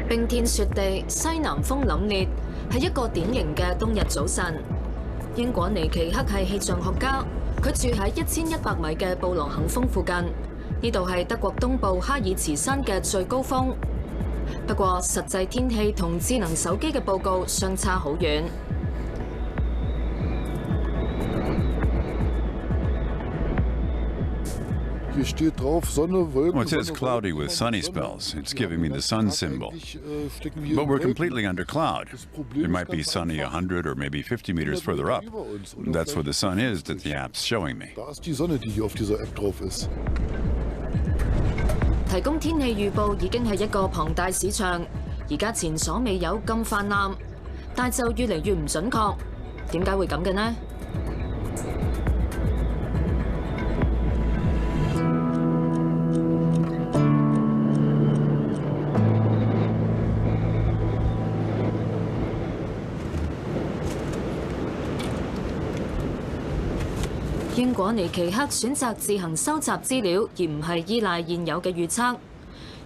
冰天雪地，西南風凜冽，係一個典型嘅冬日早晨。英果尼奇克係氣象學家，佢住喺1100米嘅布羅肯峰附近。呢度係德國東部哈爾茨山嘅最高峰。不過實際天氣同智能手機嘅報告相差好遠。Well, it says cloudy with sunny spells. It's giving me the sun symbol. But we're completely under cloud. It might be sunny 100 or maybe 50 meters further up. That's where the sun is that the app's showing me. 提供天氣預報已經係一個龐大市場，而家前所未有咁泛濫，但就越嚟越唔準確。點解會咁嘅呢？英果尼奇克選擇自行收集資料，而唔係依賴現有嘅預測。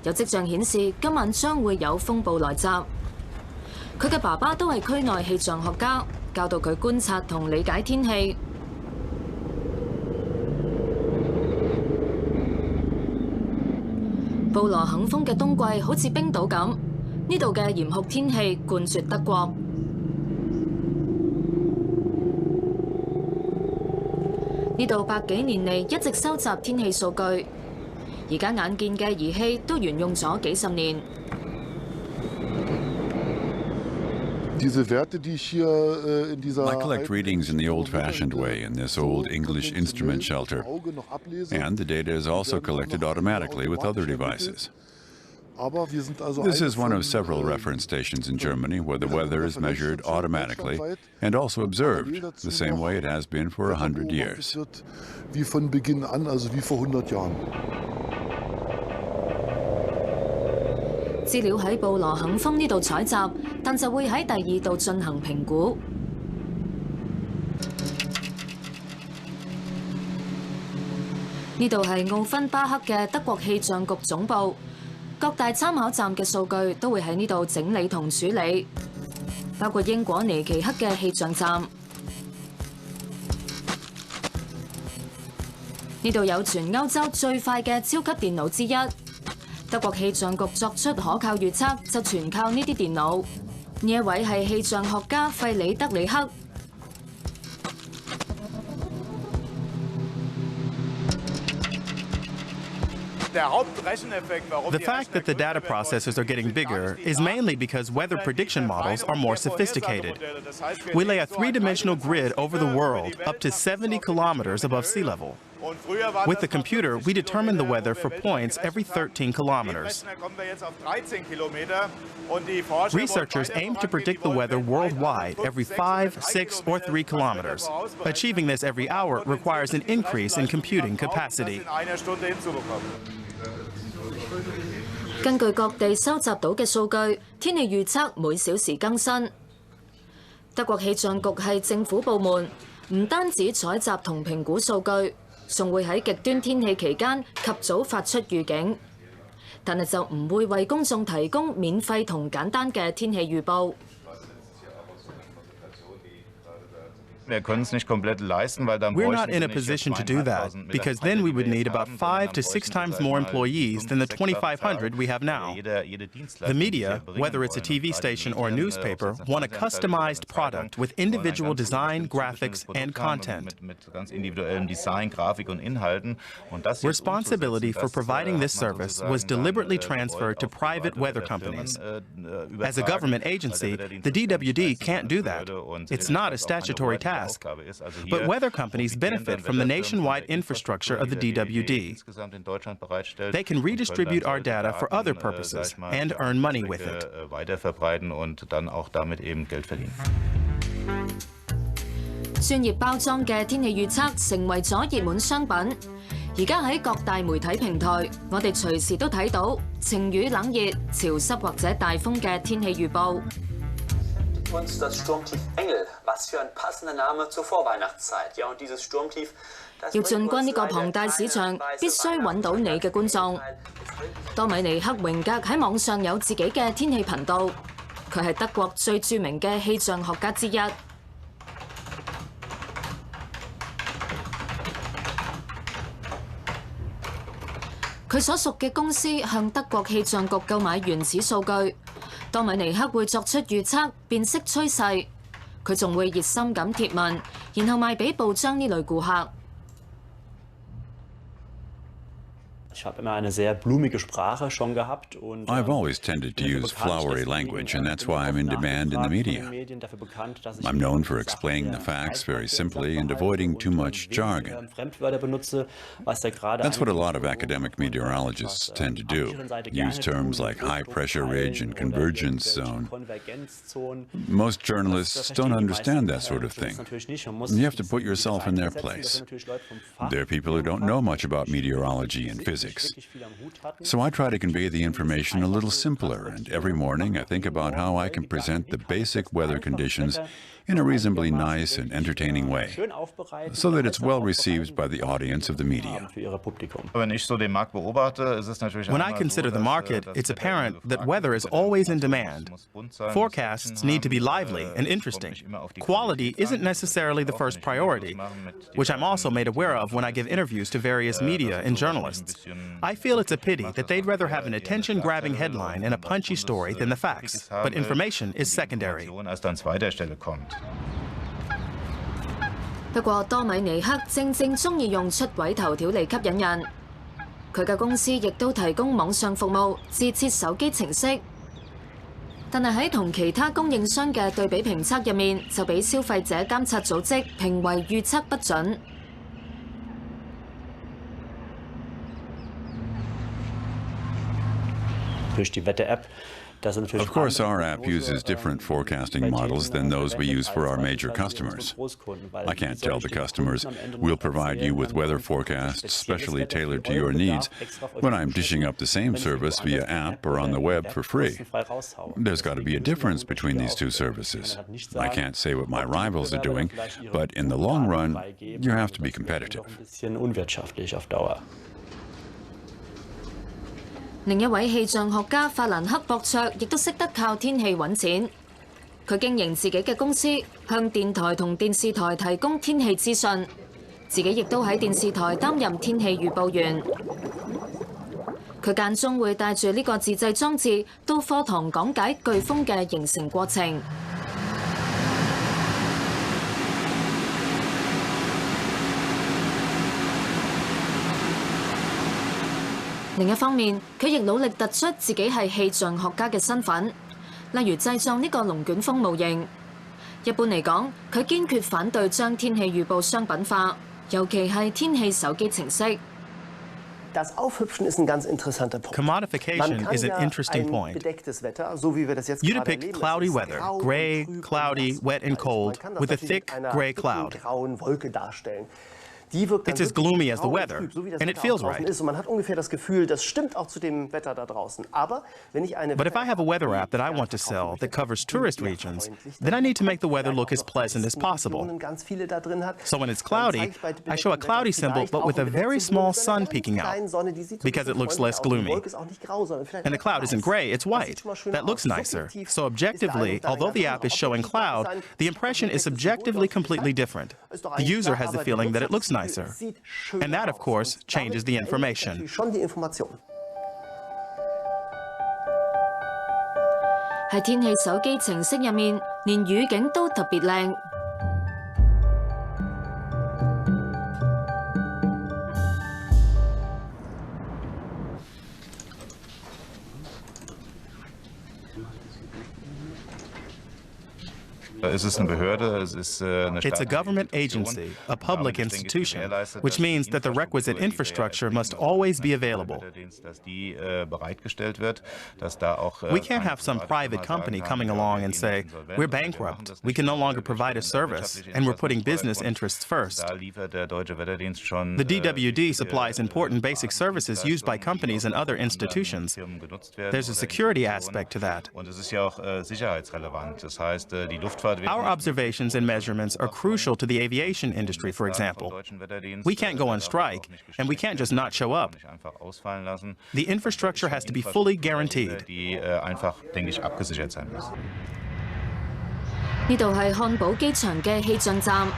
有跡象顯示今晚將會有風暴來襲。佢嘅爸爸都係區內氣象學家，教導佢觀察同理解天氣。布羅肯峰嘅冬季好似冰島咁，呢度嘅嚴酷天氣冠絕德國。呢度百幾年嚟一直收集天氣數據，而家眼見嘅儀器都沿用咗幾十年。I collect readings in the old-fashioned way in this old English instrument shelter, and the data is also collected automatically with other devices. This is one of several reference stations in Germany where the weather is measured automatically and also observed the same way it has been for 100 years. 資料喺布羅肯峰呢度採集，但就會喺第二度進行評估。呢度係奧芬巴克嘅德國氣象局總部。各大參考站嘅數據都會喺呢度整理同處理，包括英果尼奇克嘅氣象站。呢度有全歐洲最快嘅超級電腦之一。德國氣象局作出可靠預測，就全靠呢啲電腦。呢一位係氣象學家費里德里克。The fact that the data processors are getting bigger is mainly because weather prediction models are more sophisticated. We lay a three-dimensional grid over the world up to 70 kilometers above sea level. With the computer, we determine the weather for points every 13 kilometers. Researchers aim to predict the weather worldwide every 5, 6, or 3 kilometers. Achieving this every hour requires an increase in computing capacity. 根據各地收集到嘅數據，天氣預測每小時更新。德國氣象局係政府部門，唔單止採集同評估數據，仲會喺極端天氣期間及早發出預警，但係就唔會為公眾提供免費同簡單嘅天氣預報。We're not in a position to do that, because then we would need about 5 to 6 times more employees than the 2,500 we have now. The media, whether it's a TV station or a newspaper, want a customized product with individual design, graphics, and content. Responsibility for providing this service was deliberately transferred to private weather companies. As a government agency, the DWD can't do that. It's not a statutory task. But weather companies benefit from the nationwide infrastructure of the DWD. They can redistribute our data for other purposes and earn money with it. 專業包裝嘅天氣預測成為咗熱門商品。而家喺各大媒體平台，我哋隨時都睇到晴雨冷熱、潮濕或者大風嘅天氣預報。uns das Sturmtief Engel. Was für ein passender Name zur Vorweihnachtszeit. Ja, und dieses Sturmtief, das 要進軍呢個龐大市場，必須揾到你嘅觀眾。多米尼克榮格喺網上有自己嘅天氣頻道，佢係德國最著名嘅氣象學家之一。佢所屬嘅公司向德國氣象局購買原始數據，多米尼克會作出預測，辨識趨勢。佢仲會熱心咁貼文，然後賣俾報章呢類顧客。I've always tended to use flowery language, and that's why I'm in demand in the media. I'm known for explaining the facts very simply and avoiding too much jargon. That's what a lot of academic meteorologists tend to do, use terms like high-pressure ridge and convergence zone. Most journalists don't understand that sort of thing. You have to put yourself in their place. They're people who don't know much about meteorology and physics. So I try to convey the information a little simpler, and every morning I think about how I can present the basic weather conditions in a reasonably nice and entertaining way, so that it's well received by the audience of the media. When I consider the market, it's apparent that weather is always in demand. Forecasts need to be lively and interesting. Quality isn't necessarily the first priority, which I'm also made aware of when I give interviews to various media and journalists. I feel it's a pity that they'd rather have an attention-grabbing headline and a punchy story than the facts, but information is secondary. 不過多米尼克正鍾意用出軌頭條嚟吸引人。佢嘅公司亦都提供網上服務，自設手機程式。但係喺同其他供應商嘅對比評測入面，就俾消費者監察組織評為預測不準。Of course, our app uses different forecasting models than those we use for our major customers. I can't tell the customers, we'll provide you with weather forecasts specially tailored to your needs, when I'm dishing up the same service via app or on the web for free. There's got to be a difference between these two services. I can't say what my rivals are doing, but in the long run, you have to be competitive. 另一位氣象學家法蘭克博卓亦都識得靠天氣揾錢。佢經營自己嘅公司，向電台同電視台提供天氣資訊，自己亦都喺電視台擔任天氣預報員。佢間中會帶住呢個自製裝置到課堂講解颶風嘅形成過程。另一方面，佢亦努力突出自己係氣象學家嘅身份，例如製作呢個龍捲風模型。一般嚟講，佢堅決反對將天氣預報商品化，尤其係天氣手機程式。Commodification is an interesting point. You depict cloudy weather, gray, cloudy, wet, and cold, with a thick gray cloud. It's as gloomy as the weather, and it feels right. But if I have a weather app that I want to sell that covers tourist regions, then I need to make the weather look as pleasant as possible. So when it's cloudy, I show a cloudy symbol but with a very small sun peeking out, because it looks less gloomy. And the cloud isn't gray, it's white. That looks nicer. So objectively, although the app is showing cloud, the impression is subjectively completely different. The user has the feeling that it looks nicer. And that, of course, changes the information. 喺天氣手機程式入面，連語境都特別靚。It's a government agency, a public institution, which means that the requisite infrastructure must always be available. We can't have some private company coming along and say, we're bankrupt, we can no longer provide a service, and we're putting business interests first. The DWD supplies important basic services used by companies and other institutions. There's a security aspect to that. Our observations and measurements are crucial to the aviation industry, for example. We can't go on strike, and we can't just not show up. The infrastructure has to be fully guaranteed. 呢度係漢堡機場嘅氣象站。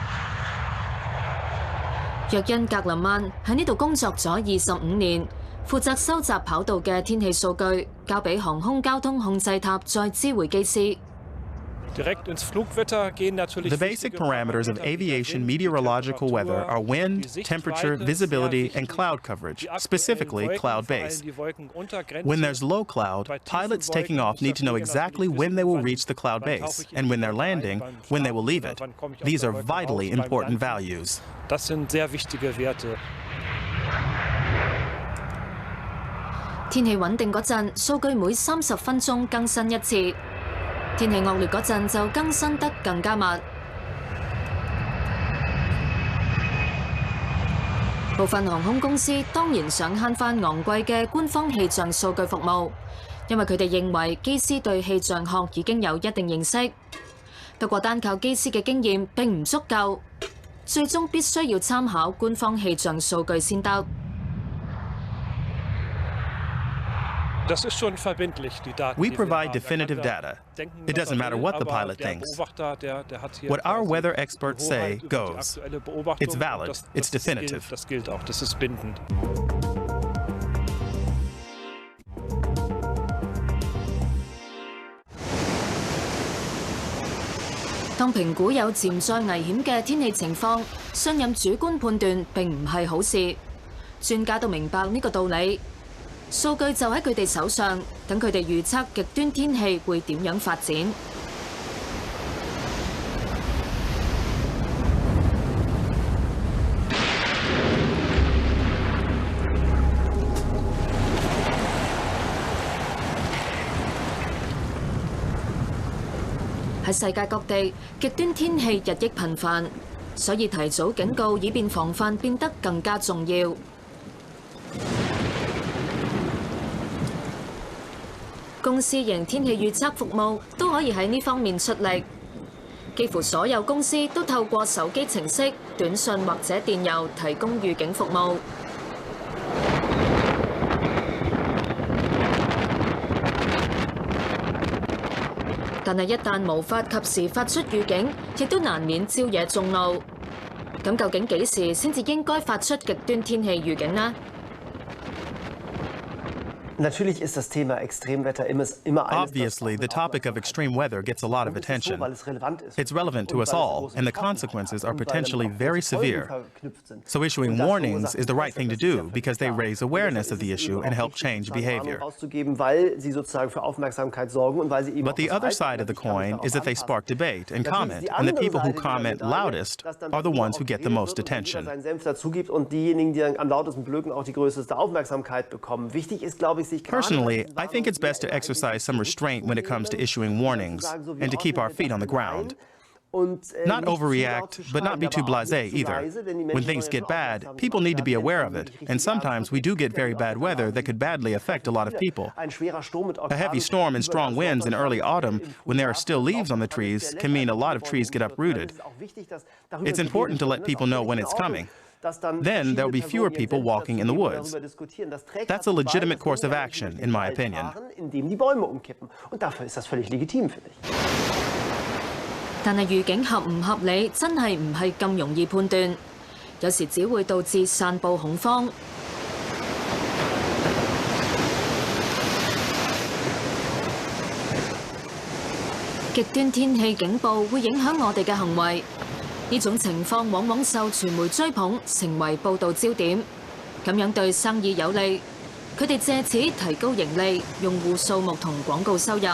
約恩格林曼喺呢度工作咗25年，負責收集跑道嘅天氣數據，交俾航空交通控制塔再知會機師。The basic parameters of aviation meteorological weather are wind, temperature, visibility, and cloud coverage, specifically cloud-based. When there's low cloud, pilots taking off need to know exactly when they will reach the cloud base, and when they're landing, when they will leave it. These are vitally important values. 天氣穩定嗰陣，數據每30分鐘更新一次。天氣惡劣嗰陣就更新得更加密。部分航空公司當然想慳返昂貴嘅官方氣象數據服務，因為佢哋認為機師對氣象學已經有一定認識。不過單靠機師嘅經驗並唔足夠，最終必須要參考官方氣象數據先得。We provide definitive data. It doesn't matter what the pilot thinks. What our weather experts say goes. It's valid. It's definitive. 當評估有潛在危險嘅天氣情況，信任主觀判斷並唔係好事。專家都明白呢個道理。數據就喺佢哋手上，等佢哋預測極端天氣會點樣發展。喺世界各地，極端天氣日益頻繁，所以提早警告以便防範變得更加重要。公司型天氣預測服務都可以喺呢方面出力。幾乎所有公司都透過手機程式、短訊或者電郵提供預警服務。但係一旦無法及時發出預警，亦都難免招惹眾怒。咁究竟幾時先至應該發出極端天氣預警呢？ Obviously, the topic of extreme weather gets a lot of attention. It's relevant to us all, and the consequences are potentially very severe. So issuing warnings is the right thing to do because they raise awareness of the issue and help change behavior. But the other side of the coin is that they spark debate and comment, and the people who comment loudest are the ones who get the most attention. Personally, I think it's best to exercise some restraint when it comes to issuing warnings and to keep our feet on the ground. Not overreact, but not be too blasé either. When things get bad, people need to be aware of it, and sometimes we do get very bad weather that could badly affect a lot of people. A heavy storm and strong winds in early autumn, when there are still leaves on the trees, can mean a lot of trees get uprooted. It's important to let people know when it's coming. Then there will be fewer people walking in the woods. That's a legitimate course of action, in my opinion. 但係預警合唔合理，真係唔係咁容易判斷，有時只會導致散佈恐慌。極端天氣警報會影響我哋嘅行為。呢種情況往往受傳媒追捧，成為報導焦點。咁樣對生意有利，佢哋借此提高盈利、用戶數目同廣告收入。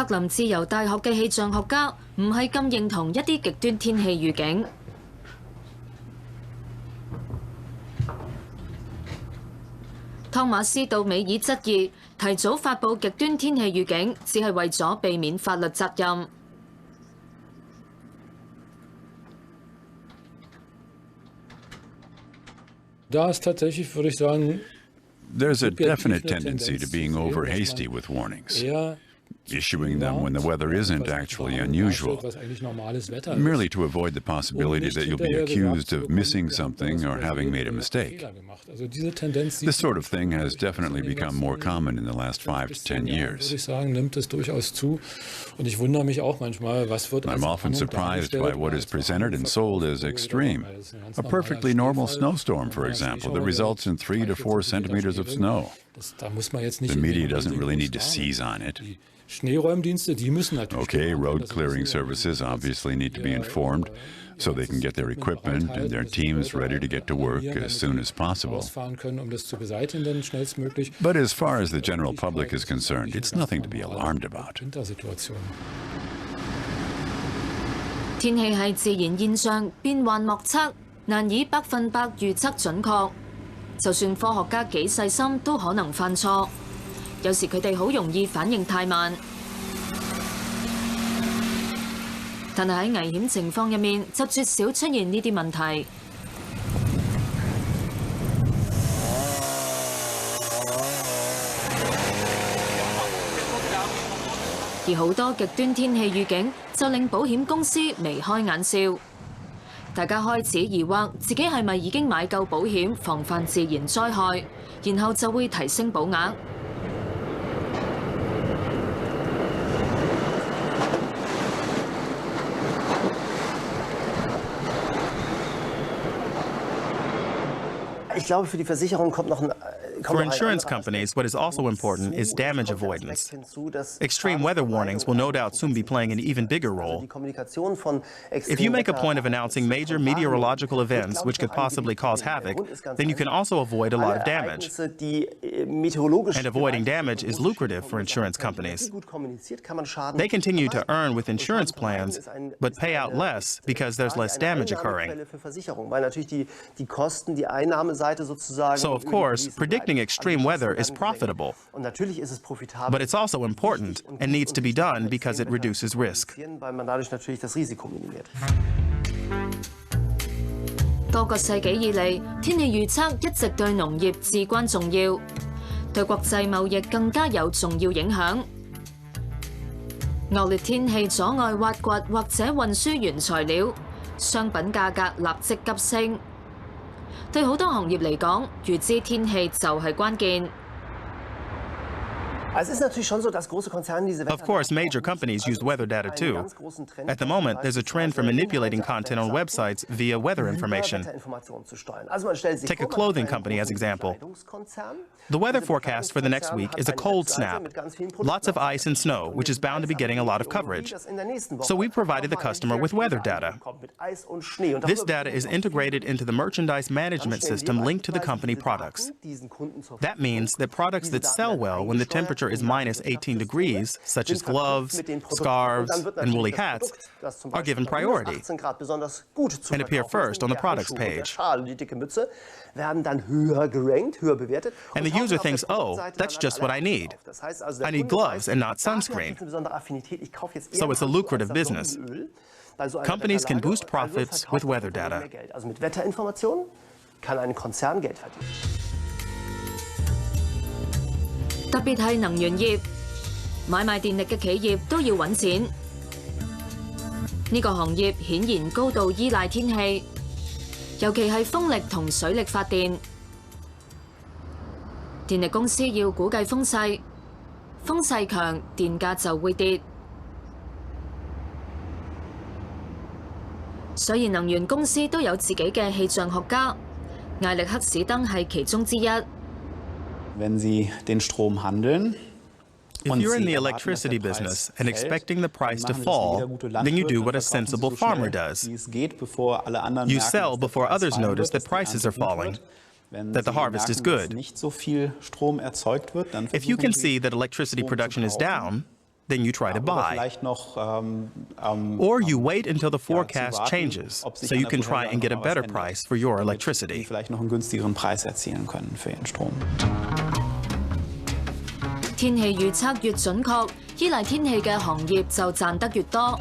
柏林自由大學嘅氣象學家唔係咁認同一啲極端天氣預警。湯馬斯道美爾質疑提早發布極端天氣預警，只係為咗避免法律責任。There's a definite tendency to being over hasty with warnings, issuing them when the weather isn't actually unusual, merely to avoid the possibility that you'll be accused of missing something or having made a mistake. This sort of thing has definitely become more common in the last 5 to 10 years. I'm often surprised by what is presented and sold as extreme. A perfectly normal snowstorm, for example, that results in 3 to 4 centimeters of snow. The media doesn't really need to seize on it. Okay, road clearing services obviously need to be informed so they can get their equipment and their teams ready to get to work as soon as possible. But as far as the general public is concerned, it's nothing to be alarmed about. 天氣係自然現象，變幻莫測，難以100%預測準確。就算科學家幾細心，都可能犯錯。有時佢哋好容易反應太慢。但係喺危險情況入面，就絕少出現呢啲問題。而好多極端天氣預警就令保險公司眉開眼笑。大家開始疑惑自己係咪已經買夠保險防範自然災害，然後就會提升保額。For insurance companies, what is also important is damage avoidance. Extreme weather warnings will no doubt soon be playing an even bigger role. If you make a point of announcing major meteorological events which could possibly cause havoc, then you can also avoid a lot of damage. And avoiding damage is lucrative for insurance companies. They continue to earn with insurance plans, but pay out less because there's less damage occurring. So, of course, predicting extreme weather is profitable, but it's also important and needs to be done because it reduces risk. 多個世紀以嚟，天氣預測一直對農業至關重要，對國際貿易更加有重要影響。惡劣天氣阻礙挖掘或者運輸原材料，商品價格立即急升。對好多行業嚟講，預知天氣就係關鍵。Of course, major companies use weather data too. At the moment, there's a trend for manipulating content on websites via weather information. Take a clothing company as example. The weather forecast for the next week is a cold snap. Lots of ice and snow, which is bound to be getting a lot of coverage. So we provided the customer with weather data. This data is integrated into the merchandise management system linked to the company products. That means that products that sell well when the temperature is minus 18 degrees, such as gloves, scarves, and woolly hats, are given priority and appear first on the products page. And the user thinks, oh, that's just what I need. I need gloves and not sunscreen. So it's a lucrative business. Companies can boost profits with weather data. 特別係能源業，買賣電力嘅企業都要揾錢。呢個行業顯然高度依賴天氣，尤其係風力同水力發電。電力公司要估計風勢，風勢強，電價就會跌。所以能源公司都有自己嘅氣象學家，艾力克史登係其中之一。Wenn Sie den Strom handeln, if you're in the electricity business and expecting the price to fall, then you do what a sensible farmer does. You sell before others notice that prices are falling, that the harvest is good. If you can see that electricity production is down, then you try to buy. Or you wait until the forecast changes, so you can try and get a better price for your electricity. 天氣預測越準確，依賴天氣嘅行業就賺得越多。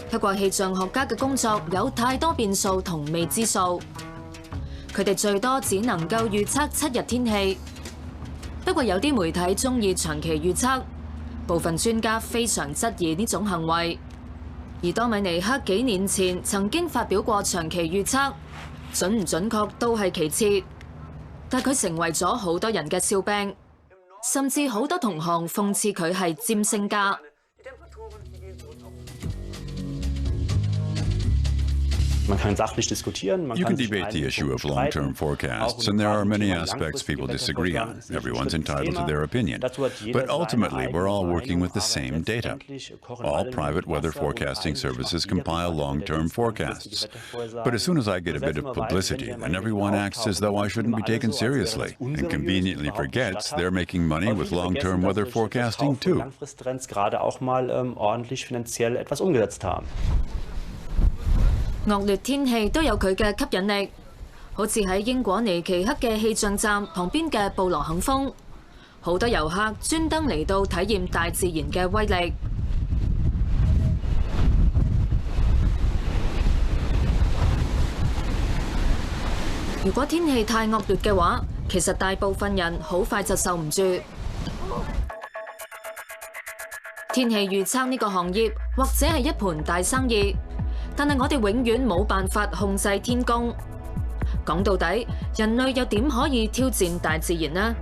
德國氣象學家嘅工作有太多變數同未知數，佢哋最多只能夠預測7日天氣。不過有啲媒體鍾意長期預測，部分專家非常質疑呢種行為。而多米尼克幾年前曾經發表過長期預測，準唔準確都係其次，但佢成為咗好多人嘅笑柄。甚至好多同行諷刺佢係占星家。You can debate the issue of long-term forecasts, and there are many aspects people disagree on. Everyone's entitled to their opinion. But ultimately, we're all working with the same data. All private weather forecasting services compile long-term forecasts. But as soon as I get a bit of publicity, then everyone acts as though I shouldn't be taken seriously, and conveniently forgets they're making money with long-term weather forecasting too. 惡劣天氣都有佢嘅吸引力，好似喺英國尼奇克嘅氣象站旁邊嘅布羅肯峰，好多遊客專登嚟到體驗大自然嘅威力。如果天氣太惡劣嘅話，其實大部分人好快就受唔住。天氣預測呢個行業或者係一盤大生意。但係我哋永遠冇辦法控制天公。講到底，人類又點可以挑戰大自然呢？